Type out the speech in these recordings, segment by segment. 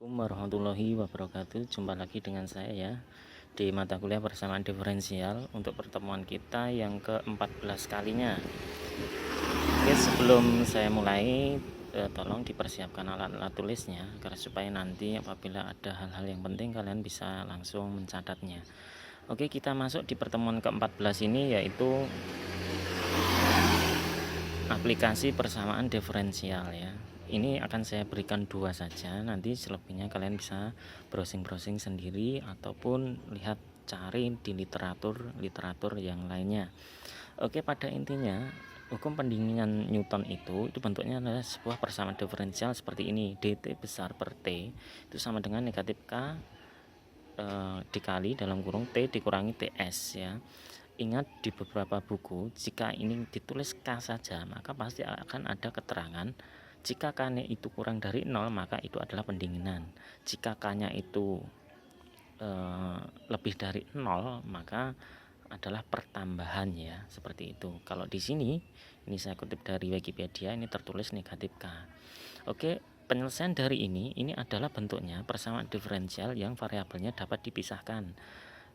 Assalamualaikum warahmatullahi wabarakatuh. Jumpa lagi dengan saya ya di mata kuliah persamaan diferensial untuk pertemuan kita yang ke-14 kalinya. Oke, sebelum saya mulai tolong dipersiapkan alat-alat tulisnya agar supaya nanti apabila ada hal-hal yang penting kalian bisa langsung mencatatnya. Oke, kita masuk di pertemuan ke-14 ini, yaitu aplikasi persamaan diferensial ya. Ini akan saya berikan 2 saja, nanti selebihnya kalian bisa browsing-browsing sendiri ataupun lihat cari di literatur yang lainnya. Oke, pada intinya hukum pendinginan Newton itu bentuknya adalah sebuah persamaan diferensial seperti ini. dt besar per t itu sama dengan negatif k dikali dalam kurung t dikurangi ts ya. Ingat, di beberapa buku jika ini ditulis K saja maka pasti akan ada keterangan jika K-nya itu kurang dari 0 maka itu adalah pendinginan. Jika K-nya itu lebih dari 0 maka adalah pertambahan ya, seperti itu. Kalau di sini ini saya kutip dari Wikipedia, ini tertulis negatif K. Oke, penyelesaian dari ini adalah bentuknya persamaan diferensial yang variabelnya dapat dipisahkan.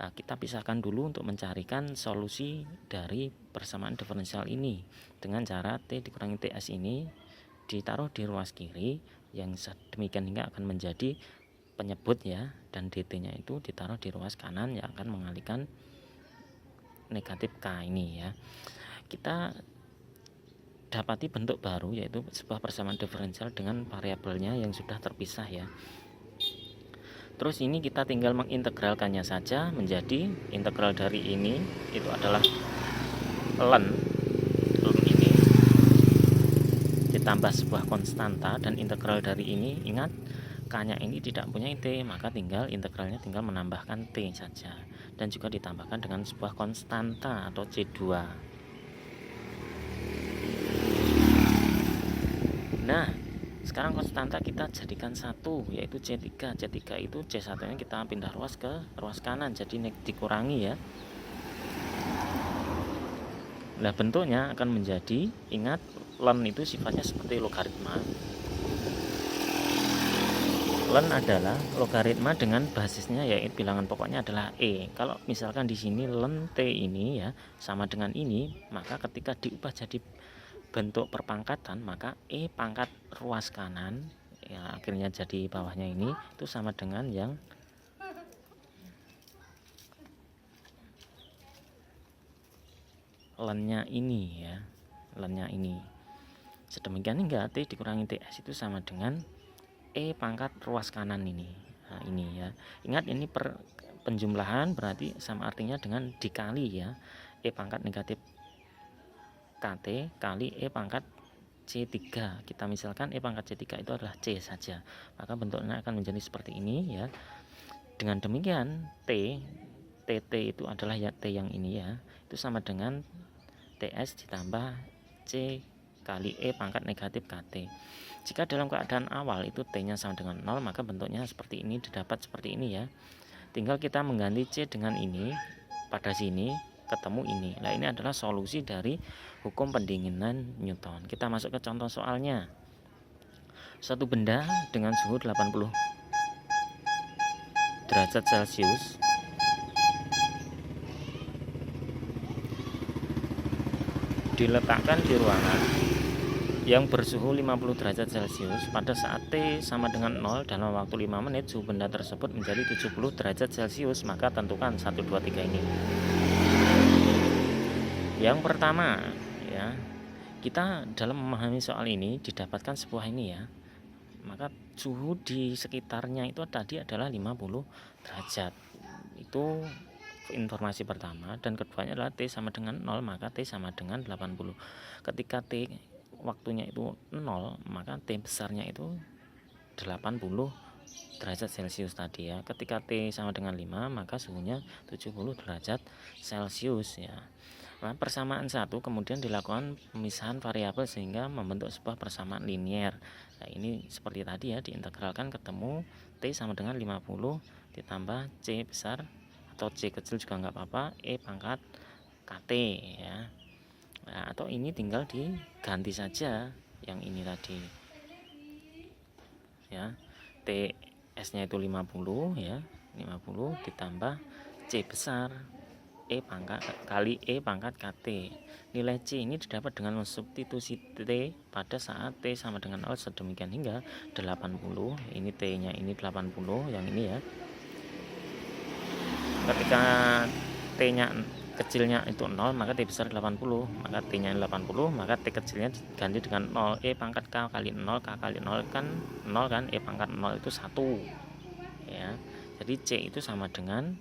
Kita pisahkan dulu untuk mencarikan solusi dari persamaan diferensial ini dengan cara T dikurangi TS ini ditaruh di ruas kiri yang demikian hingga akan menjadi penyebut ya, dan DT-nya itu ditaruh di ruas kanan yang akan mengalihkan negatif K ini ya. Kita dapati bentuk baru yaitu sebuah persamaan diferensial dengan variabelnya yang sudah terpisah ya. Terus ini kita tinggal mengintegralkannya saja menjadi integral dari ini itu adalah ln ini ditambah sebuah konstanta, dan integral dari ini ingat k-nya ini tidak punya t, maka integralnya tinggal menambahkan t saja dan juga ditambahkan dengan sebuah konstanta atau C2. Nah, sekarang konstanta kita jadikan satu, yaitu C3. C3 itu C1 nya kita pindah ruas ke ruas kanan, jadi dikurangi ya. Nah, bentuknya akan menjadi, ingat ln itu sifatnya seperti logaritma. Ln adalah logaritma dengan basisnya yaitu bilangan pokoknya adalah e. Kalau misalkan di sini ln t ini ya sama dengan ini, maka ketika diubah jadi bentuk perpangkatan maka E pangkat ruas kanan ya akhirnya jadi bawahnya ini itu sama dengan yang ln-nya ini ya, ln-nya ini. Sedemikian hingga T dikurangi TS itu sama dengan E pangkat ruas kanan ini. Nah, ini ya. Ingat ini penjumlahan berarti sama artinya dengan dikali ya. E pangkat negatif KT kali E pangkat C3. Kita misalkan E pangkat C3 itu adalah C saja, maka bentuknya akan menjadi seperti ini ya. Dengan demikian TT itu adalah ya T yang ini ya, itu sama dengan TS ditambah C kali E pangkat negatif KT. Jika dalam keadaan awal itu T-nya sama dengan 0, maka bentuknya seperti ini, didapat seperti ini ya. Tinggal kita mengganti C dengan ini pada sini, ketemu ini. Nah, ini adalah solusi dari hukum pendinginan Newton. Kita masuk ke contoh soalnya. Suatu benda dengan suhu 80 derajat Celcius diletakkan di ruangan yang bersuhu 50 derajat Celcius. Pada saat T sama dengan 0 dalam waktu 5 menit suhu benda tersebut menjadi 70 derajat Celcius. Maka tentukan 1, 2, 3 ini. Yang pertama ya, kita dalam memahami soal ini didapatkan sebuah ini ya, maka suhu di sekitarnya itu tadi adalah 50 derajat. Itu informasi pertama, dan keduanya adalah T sama dengan 0 maka T sama dengan 80. Ketika T waktunya itu 0 maka T besarnya itu 80 derajat Celcius tadi ya. Ketika T sama dengan 5 maka suhunya 70 derajat Celcius ya. Nah, persamaan satu kemudian dilakukan pemisahan variabel sehingga membentuk sebuah persamaan linier. Nah, ini seperti tadi ya, diintegralkan ketemu T sama dengan 50 ditambah C besar atau C kecil juga nggak apa-apa, E pangkat KT ya. Nah, atau ini tinggal diganti saja yang ini tadi ya, S-nya itu 50 ya, 50 ditambah C besar E pangkat kali E pangkat KT. Nilai C ini didapat dengan mensubstitusi T pada saat T sama dengan 0 sedemikian hingga 80. Ini T-nya ini 80 yang ini ya. Ketika T-nya kecilnya itu 0, maka T besar 80, maka T-nya 80, maka T kecilnya diganti dengan 0, E pangkat K kali 0, K kali 0 kan 0 kan, E pangkat 0 itu 1 ya. Jadi C itu sama dengan,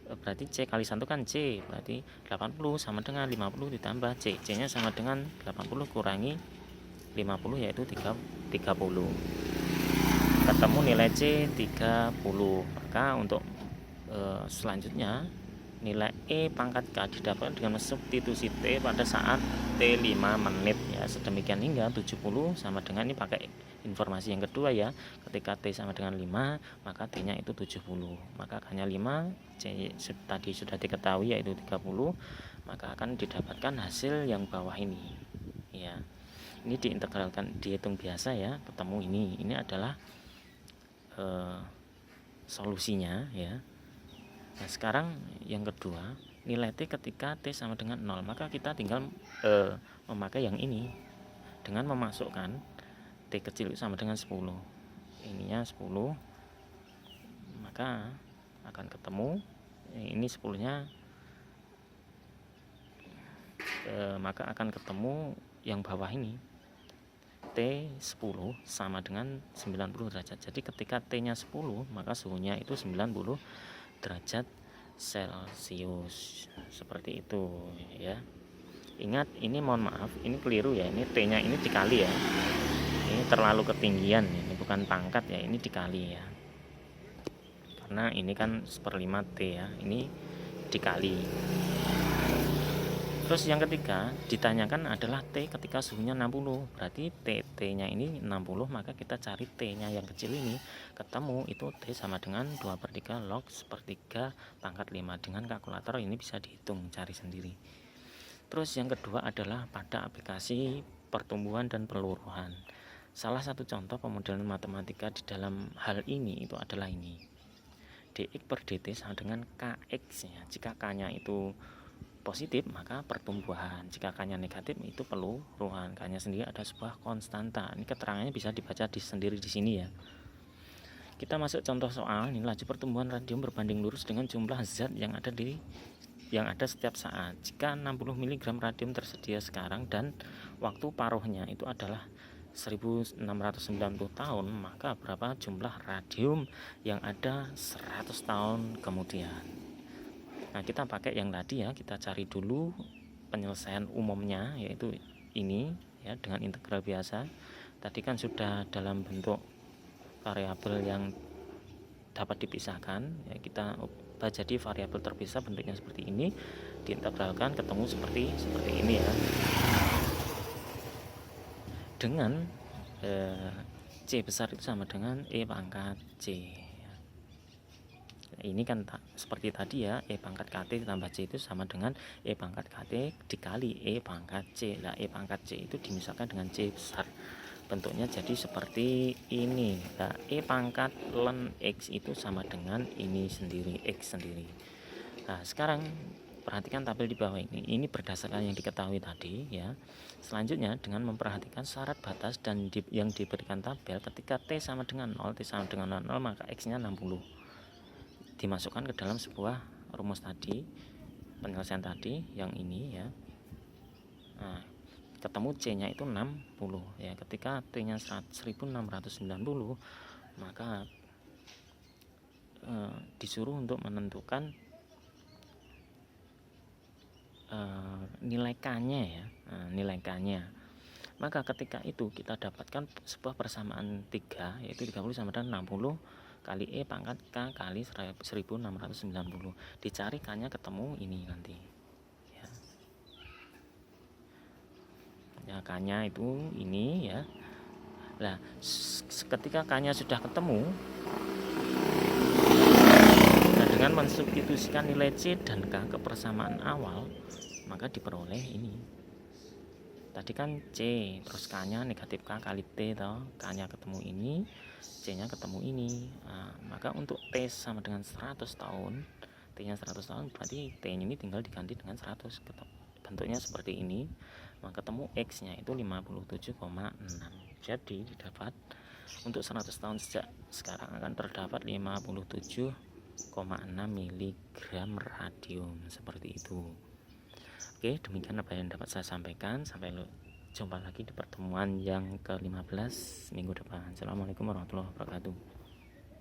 berarti C kali 1 kan C, berarti 80 sama dengan 50 ditambah C, C nya sama dengan 80 kurangi 50 yaitu 30. Ketemu nilai C 30. Maka untuk selanjutnya nilai E pangkat K didapatkan dengan substitusi T pada saat T 5 menit ya, sedemikian hingga 70 sama dengan, ini pakai informasi yang kedua ya, ketika T sama dengan 5 maka T nya itu 70, maka hanya 5, C tadi sudah diketahui yaitu 30, maka akan didapatkan hasil yang bawah ini ya. Ini diintegralkan, dihitung biasa ya, ketemu ini adalah solusinya ya. Nah sekarang yang kedua, nilai T ketika T sama dengan 0, maka kita tinggal memakai yang ini dengan memasukkan T kecil sama dengan 10, ininya 10, maka akan ketemu ini 10 nya, maka akan ketemu yang bawah ini T10 sama dengan 90 derajat. Jadi ketika T nya 10 maka suhunya itu 90 derajat Celcius, seperti itu ya. Ingat, ini mohon maaf, ini keliru ya, ini T nya ini dikali ya, ini terlalu ketinggian, ini bukan pangkat ya, ini dikali ya, karena ini kan 1/5 T ya, ini dikali. Terus yang ketiga ditanyakan adalah T ketika suhunya 60, berarti T nya ini 60, maka kita cari T nya yang kecil ini, ketemu itu T sama dengan 2/3 log 1/3 pangkat 5. Dengan kalkulator ini bisa dihitung, cari sendiri. Terus yang kedua adalah pada aplikasi pertumbuhan dan peluruhan. Salah satu contoh pemodelan matematika di dalam hal ini itu adalah ini, dx per dt sama dengan kx ya. Jika k nya itu positif maka pertumbuhan, jika k-nya negatif itu peluruhan. K-nya sendiri ada sebuah konstanta. Ini keterangannya bisa dibaca sendiri di sini ya. Kita masuk contoh soal. Ini laju pertumbuhan radium berbanding lurus dengan jumlah zat yang ada setiap saat. Jika 60 mg radium tersedia sekarang dan waktu paruhnya itu adalah 1690 tahun, maka berapa jumlah radium yang ada 100 tahun kemudian? Nah kita pakai yang tadi ya, kita cari dulu penyelesaian umumnya, yaitu ini ya, dengan integral biasa. Tadi kan sudah dalam bentuk variabel yang dapat dipisahkan ya, kita ubah jadi variabel terpisah, bentuknya seperti ini, diintegralkan ketemu seperti ini ya, dengan C besar itu sama dengan E pangkat C. Ini kan seperti tadi ya, E pangkat KT ditambah C itu sama dengan E pangkat KT dikali E pangkat C. Nah E pangkat C itu dimisalkan dengan C besar, bentuknya jadi seperti ini. Nah E pangkat ln X itu sama dengan ini sendiri, X sendiri. Nah sekarang perhatikan tabel di bawah ini berdasarkan yang diketahui tadi ya. Selanjutnya dengan memperhatikan syarat batas dan yang diberikan tabel, ketika T sama dengan 0, T sama dengan 0 maka X nya 60, dimasukkan ke dalam sebuah rumus tadi, penyelesaian tadi yang ini ya. Nah, ketemu C nya itu 60 ya. Ketika T nya 1690 maka disuruh untuk menentukan nilai K nya ya. Nilai K nya, maka ketika itu kita dapatkan sebuah persamaan 3, yaitu 30 sama dengan 60 kali E pangkat K kali 1690. Dicari K-nya ketemu ini nanti ya. Ya K-nya itu ini ya. Nah, ketika K-nya sudah ketemu, nah dengan mensubstitusikan nilai C dan K ke persamaan awal, maka diperoleh ini tadi kan C, terus K nya negatif K kali T toh, K nya ketemu ini, C nya ketemu ini. Maka untuk T sama dengan 100 tahun, T nya 100 tahun, berarti T ini tinggal diganti dengan 100, bentuknya seperti ini. Maka ketemu X nya itu 57,6. Jadi didapat untuk 100 tahun sejak sekarang akan terdapat 57,6 mg radium, seperti itu. Oke, demikian apa yang dapat saya sampaikan. Sampai jumpa lagi di pertemuan yang ke-15 minggu depan. Assalamualaikum warahmatullahi wabarakatuh.